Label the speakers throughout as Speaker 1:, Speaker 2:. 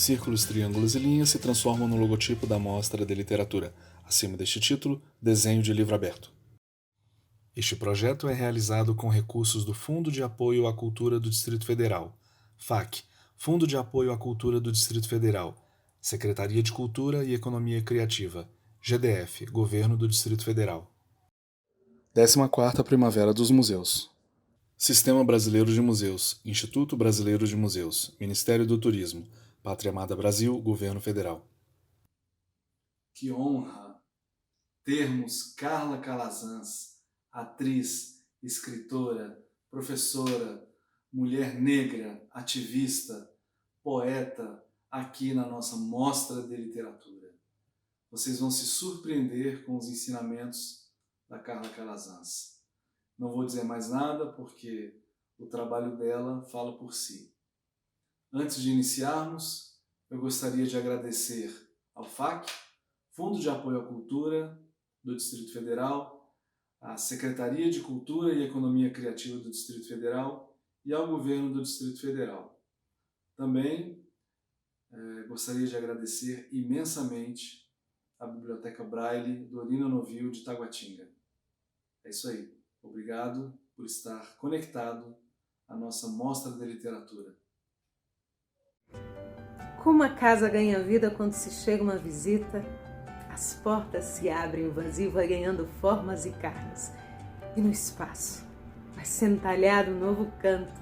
Speaker 1: Círculos, triângulos e linhas se transformam no logotipo da Mostra de Literatura. Acima deste título, desenho de livro aberto. Este projeto é realizado com recursos do Fundo de Apoio à Cultura do Distrito Federal, FAC, Fundo de Apoio à Cultura do Distrito Federal, Secretaria de Cultura e Economia Criativa, GDF, Governo do Distrito Federal. 14ª Primavera dos Museus. Sistema Brasileiro de Museus, Instituto Brasileiro de Museus, Ministério do Turismo, Pátria Amada Brasil, Governo Federal.
Speaker 2: Que honra termos Carla Calazans, atriz, escritora, professora, mulher negra, ativista, poeta, aqui na nossa Mostra de Literatura. Vocês vão se surpreender com os ensinamentos da Carla Calazans. Não vou dizer mais nada porque o trabalho dela fala por si. Antes de iniciarmos, eu gostaria de agradecer ao FAC, Fundo de Apoio à Cultura do Distrito Federal, à Secretaria de Cultura e Economia Criativa do Distrito Federal e ao Governo do Distrito Federal. Também gostaria de agradecer imensamente à Biblioteca Braille Dorina Novil de Taguatinga. É isso aí. Obrigado por estar conectado à nossa Mostra de Literatura.
Speaker 3: Como a casa ganha vida quando se chega uma visita, as portas se abrem, o vazio vai ganhando formas e carnes. E no espaço vai sendo talhado um novo canto,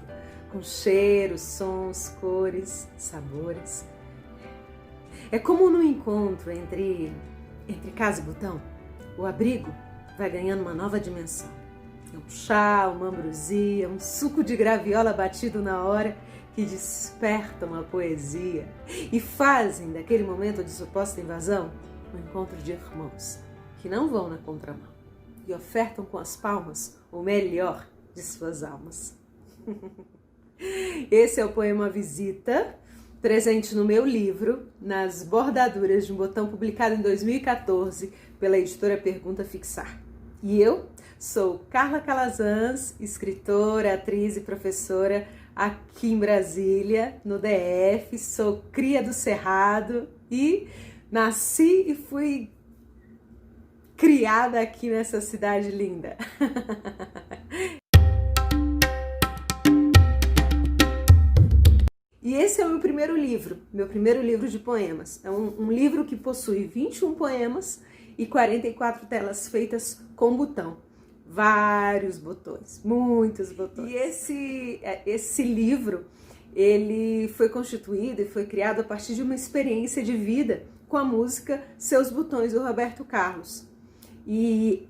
Speaker 3: com cheiros, sons, cores, sabores. É como no encontro entre casa e botão, o abrigo vai ganhando uma nova dimensão. É um chá, uma ambrosia, um suco de graviola batido na hora que despertam a poesia e fazem daquele momento de suposta invasão um encontro de irmãos que não vão na contramão e ofertam com as palmas o melhor de suas almas. Esse é o poema Visita, presente no meu livro, Nas Bordaduras de um Botão, publicado em 2014 pela editora Pergunta Fixar. E eu sou Carla Calazans, escritora, atriz e professora aqui em Brasília, no DF, sou cria do Cerrado e nasci e fui criada aqui nessa cidade linda. E esse é o meu primeiro livro de poemas. É um livro que possui 21 poemas e 44 telas feitas com botão. Vários botões, muitos botões. E esse livro, ele foi constituído e foi criado a partir de uma experiência de vida com a música Seus Botões, do Roberto Carlos. E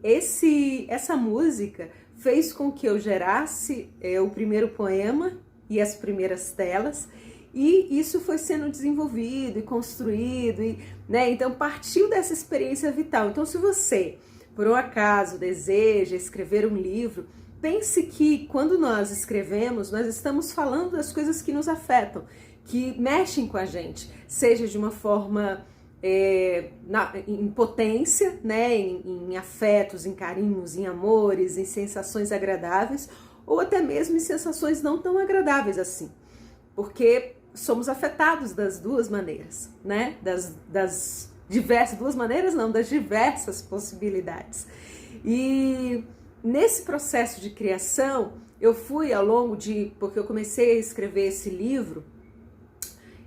Speaker 3: essa música fez com que eu gerasse o primeiro poema e as primeiras telas, e isso foi sendo desenvolvido e construído, né? Então partiu dessa experiência vital. Então se você, por um acaso, deseja escrever um livro, pense que quando nós escrevemos, nós estamos falando das coisas que nos afetam, que mexem com a gente, seja de uma forma em potência, né? em afetos, em carinhos, em amores, em sensações agradáveis, ou até mesmo em sensações não tão agradáveis assim, porque somos afetados das duas maneiras, né? Das diversas possibilidades. E nesse processo de criação, eu fui porque eu comecei a escrever esse livro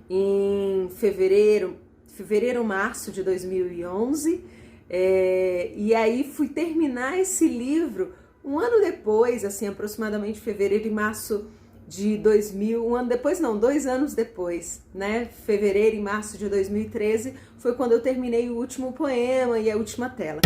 Speaker 3: em fevereiro, março de 2011, e aí fui terminar esse livro um ano depois, assim, aproximadamente fevereiro e março de 2000, 2 anos depois, né? Fevereiro e março de 2013 foi quando eu terminei o último poema e a última tela.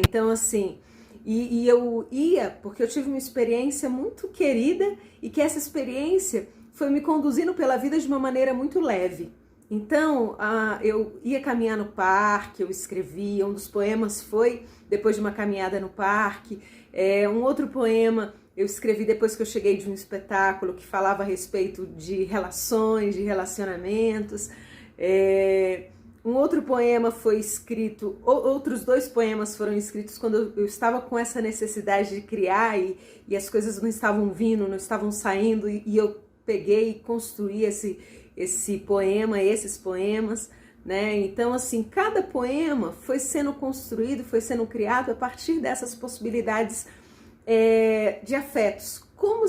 Speaker 3: Então, assim, e eu ia porque eu tive uma experiência muito querida e que essa experiência foi me conduzindo pela vida de uma maneira muito leve. Então, eu ia caminhar no parque, eu escrevia, um dos poemas foi depois de uma caminhada no parque, um outro poema eu escrevi depois que eu cheguei de um espetáculo que falava a respeito de relações, de relacionamentos, Um outro poema foi escrito, outros 2 poemas foram escritos quando eu estava com essa necessidade de criar e as coisas não estavam vindo, não estavam saindo, e eu peguei e construí esse poema, esses poemas, né? Então, assim, cada poema foi sendo construído, foi sendo criado a partir dessas possibilidades de afetos. Como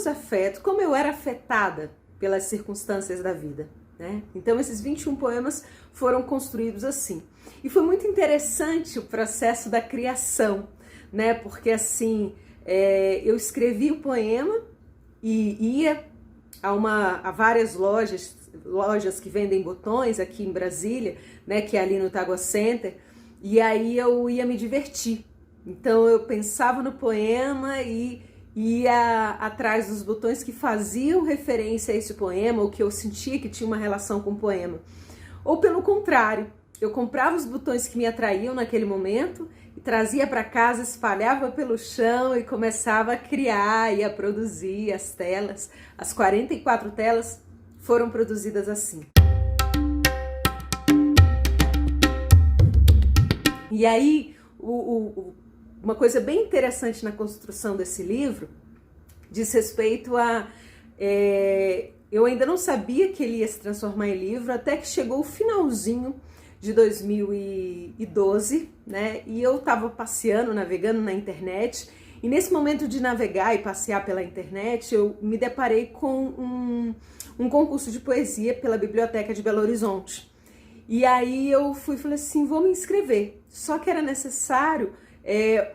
Speaker 3: eu era afetada pelas circunstâncias da vida, né? Então, esses 21 poemas foram construídos assim. E foi muito interessante o processo da criação, né? Porque, assim, eu escrevi o poema e ia a várias lojas que vendem botões aqui em Brasília, né? Que é ali no Tagua Center, e aí eu ia me divertir. Então, eu pensava no poema e ia atrás dos botões que faziam referência a esse poema, ou que eu sentia que tinha uma relação com o poema. Ou pelo contrário, eu comprava os botões que me atraíam naquele momento e trazia para casa, espalhava pelo chão e começava a criar e a produzir as telas. As 44 telas foram produzidas assim. E aí, uma coisa bem interessante na construção desse livro diz respeito a... eu ainda não sabia que ele ia se transformar em livro, até que chegou o finalzinho de 2012, né? E eu estava passeando, navegando na internet, e nesse momento de navegar e passear pela internet, eu me deparei com um concurso de poesia pela Biblioteca de Belo Horizonte. E aí eu falei assim, vou me inscrever. Só que era necessário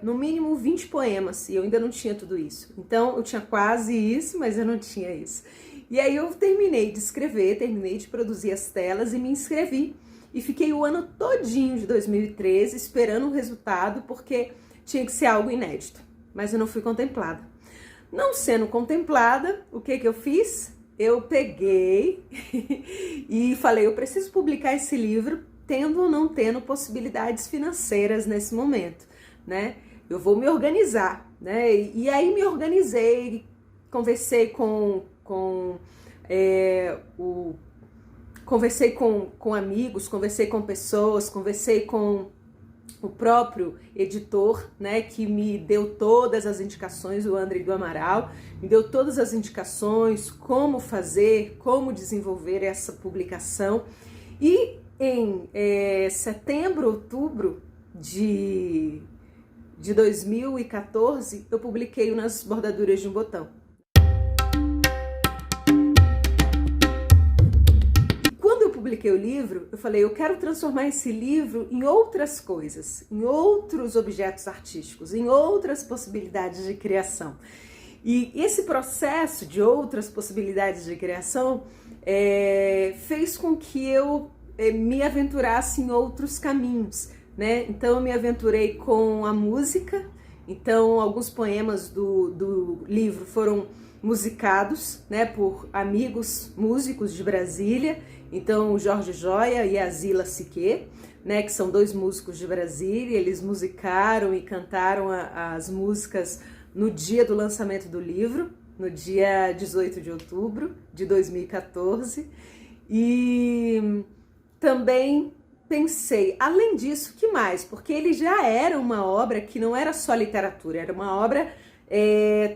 Speaker 3: no mínimo 20 poemas, e eu ainda não tinha tudo isso. Então eu tinha quase isso, mas eu não tinha isso. E aí eu terminei de escrever, terminei de produzir as telas e me inscrevi. E fiquei o ano todinho de 2013 esperando o resultado, porque tinha que ser algo inédito. Mas eu não fui contemplada. Não sendo contemplada, o que eu fiz? Eu peguei e falei, eu preciso publicar esse livro, tendo ou não tendo possibilidades financeiras nesse momento, né? Eu vou me organizar, né? E aí me organizei, conversei com amigos, conversei com pessoas, conversei com o próprio editor, né, que me deu todas as indicações, o André do Amaral, me deu todas as indicações, como fazer, como desenvolver essa publicação. E em setembro, outubro de 2014, eu publiquei Nas Bordaduras de um Botão. Publiquei o livro, eu falei, eu quero transformar esse livro em outras coisas, em outros objetos artísticos, em outras possibilidades de criação. E esse processo de outras possibilidades de criação fez com que eu me aventurasse em outros caminhos, né? Então eu me aventurei com a música, então alguns poemas do livro foram musicados, né, por amigos músicos de Brasília. Então, o Jorge Joia e a Zila Siquet, né, que são 2 músicos de Brasília, eles musicaram e cantaram as músicas no dia do lançamento do livro, no dia 18 de outubro de 2014. E também pensei, além disso, que mais? Porque ele já era uma obra que não era só literatura, era uma obra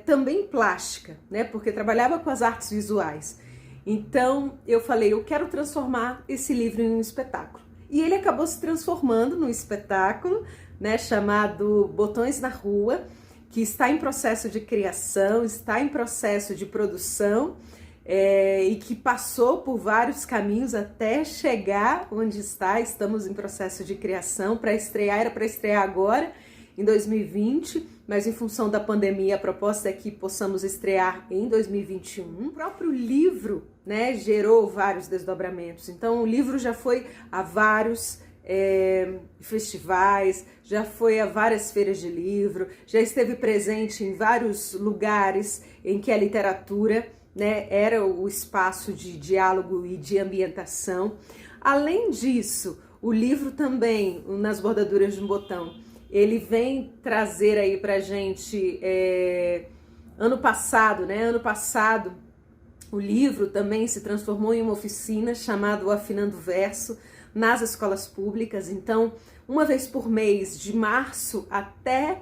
Speaker 3: também plástica, né, porque trabalhava com as artes visuais. Então, eu falei, eu quero transformar esse livro em um espetáculo. E ele acabou se transformando num espetáculo, né, chamado Botões na Rua, que está em processo de criação, está em processo de produção, e que passou por vários caminhos até chegar onde está. Estamos em processo de criação para estrear, era para estrear agora, em 2020, mas em função da pandemia a proposta é que possamos estrear em 2021. O próprio livro, né, gerou vários desdobramentos. Então o livro já foi a vários festivais, já foi a várias feiras de livro, já esteve presente em vários lugares em que a literatura, né, era o espaço de diálogo e de ambientação. Além disso, o livro também, Nas Bordaduras de um Botão, ele vem trazer aí pra gente, ano passado, o livro também se transformou em uma oficina chamada O Afinando Verso, nas escolas públicas. Então, uma vez por mês, de março até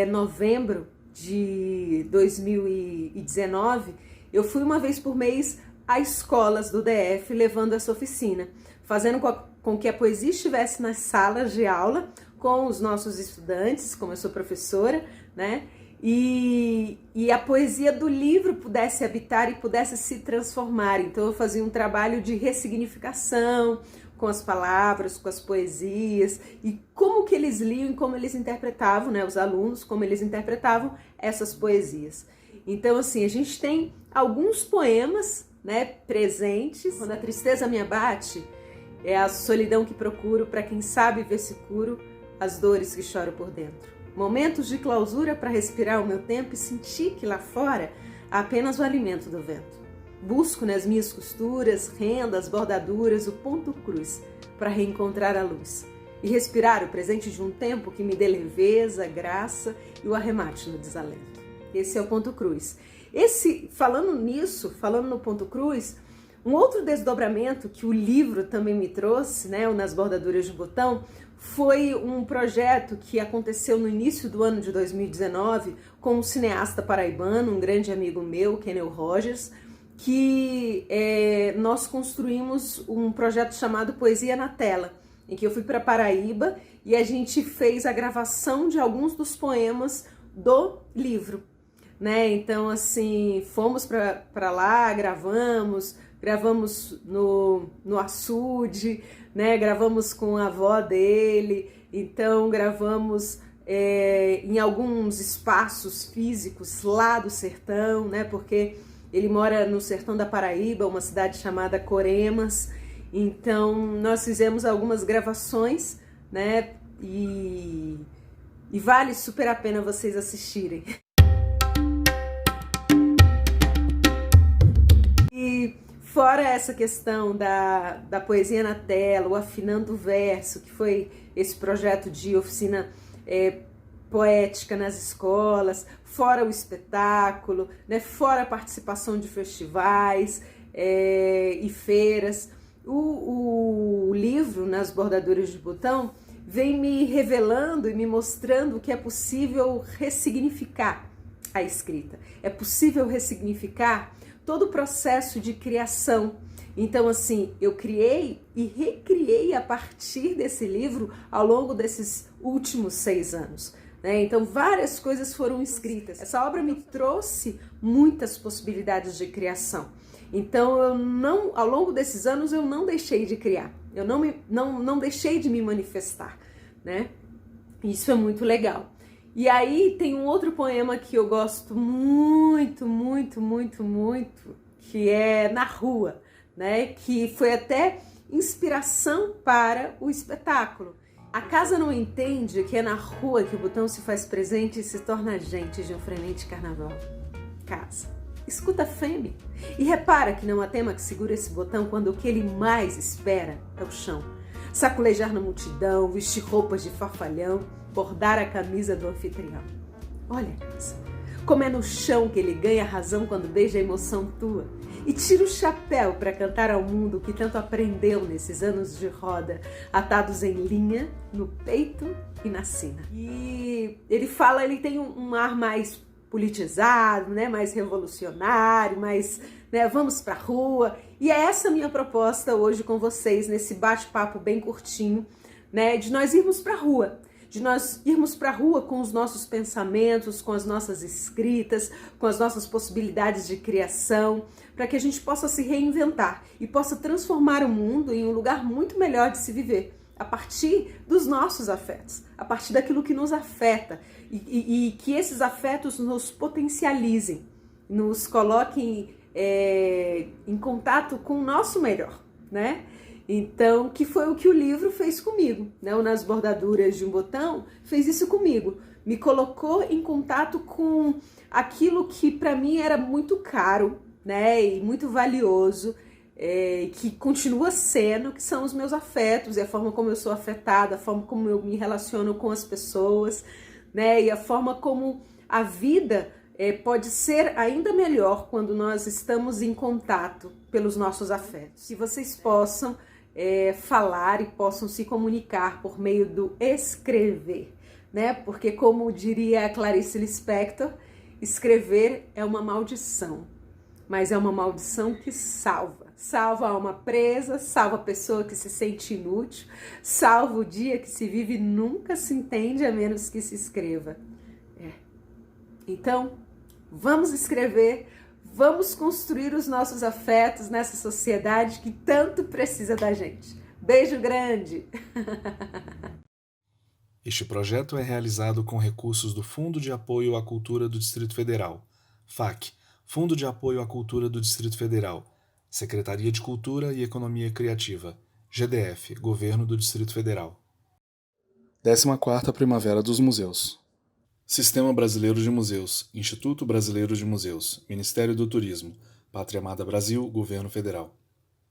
Speaker 3: novembro de 2019, eu fui uma vez por mês a escolas do DF levando essa oficina, fazendo com que a poesia estivesse nas salas de aula com os nossos estudantes, como eu sou professora, né? E a poesia do livro pudesse habitar e pudesse se transformar. Então eu fazia um trabalho de ressignificação com as palavras, com as poesias, e como que eles liam e como eles interpretavam, né, os alunos, como eles interpretavam essas poesias. Então, assim, a gente tem alguns poemas, né, presentes. Quando a tristeza me abate, é a solidão que procuro, para quem sabe ver se curo as dores que choro por dentro. Momentos de clausura para respirar o meu tempo e sentir que lá fora há apenas o alimento do vento. Busco nas minhas costuras, rendas, bordaduras, o ponto cruz para reencontrar a luz e respirar o presente de um tempo que me dê leveza, graça e o arremate no desalento. Esse é o ponto cruz. Falando no ponto cruz, um outro desdobramento que o livro também me trouxe, né, o Nas Bordaduras de Botão, foi um projeto que aconteceu no início do ano de 2019 com um cineasta paraibano, um grande amigo meu, Kenel Rogers, que nós construímos um projeto chamado Poesia na Tela, em que eu fui para Paraíba e a gente fez a gravação de alguns dos poemas do livro, né? Então, assim, fomos para lá, gravamos no açude, né? Gravamos com a avó dele, então gravamos em alguns espaços físicos lá do sertão, né? Porque ele mora no sertão da Paraíba, uma cidade chamada Coremas. Então nós fizemos algumas gravações, né? E vale super a pena vocês assistirem. E fora essa questão da poesia na tela, o Afinando o Verso, que foi esse projeto de oficina poética nas escolas, fora o espetáculo, né, fora a participação de festivais e feiras, o livro Nas Bordaduras de Botão vem me revelando e me mostrando que é possível ressignificar a escrita, é possível ressignificar todo o processo de criação. Então, assim, eu criei e recriei a partir desse livro ao longo desses últimos 6 anos. Né? Então, várias coisas foram escritas. Essa obra me trouxe muitas possibilidades de criação. Então, ao longo desses anos, eu não deixei de criar. Eu não deixei de me manifestar. Né? Isso é muito legal. E aí tem um outro poema que eu gosto muito, muito, muito, muito, que é Na Rua, né? Que foi até inspiração para o espetáculo. A casa não entende que é na rua que o botão se faz presente e se torna agente de um frenético carnaval. Casa, escuta a fêmea e repara que não há tema que segure esse botão quando o que ele mais espera é o chão. Saculejar na multidão, vestir roupas de farfalhão, bordar a camisa do anfitrião. Olha, casa, como é no chão que ele ganha razão quando beija a emoção tua e tira o chapéu para cantar ao mundo o que tanto aprendeu nesses anos de roda, atados em linha, no peito e na sina. E ele tem um ar mais politizado, né, mais revolucionário, mais, né, vamos pra rua. E é essa a minha proposta hoje com vocês, nesse bate-papo bem curtinho, né, de nós irmos pra rua. De nós irmos para a rua com os nossos pensamentos, com as nossas escritas, com as nossas possibilidades de criação, para que a gente possa se reinventar e possa transformar o mundo em um lugar muito melhor de se viver, a partir dos nossos afetos, a partir daquilo que nos afeta e que esses afetos nos potencializem, nos coloquem em contato com o nosso melhor, né? Então, que foi o que o livro fez comigo, né? O Nas Bordaduras de um Botão fez isso comigo, me colocou em contato com aquilo que para mim era muito caro, né? E muito valioso, que continua sendo, que são os meus afetos, e a forma como eu sou afetada, a forma como eu me relaciono com as pessoas, né? E a forma como a vida pode ser ainda melhor quando nós estamos em contato pelos nossos afetos. Que vocês possam falar e possam se comunicar por meio do escrever, né? Porque, como diria a Clarice Lispector, escrever é uma maldição, mas é uma maldição que salva. Salva a alma presa, salva a pessoa que se sente inútil, salva o dia que se vive e nunca se entende a menos que se escreva. Então, vamos escrever, vamos construir os nossos afetos nessa sociedade que tanto precisa da gente. Beijo grande!
Speaker 1: Este projeto é realizado com recursos do Fundo de Apoio à Cultura do Distrito Federal, FAC, Fundo de Apoio à Cultura do Distrito Federal, Secretaria de Cultura e Economia Criativa, GDF, Governo do Distrito Federal. 14ª Primavera dos Museus. Sistema Brasileiro de Museus, Instituto Brasileiro de Museus, Ministério do Turismo, Pátria Amada Brasil, Governo Federal.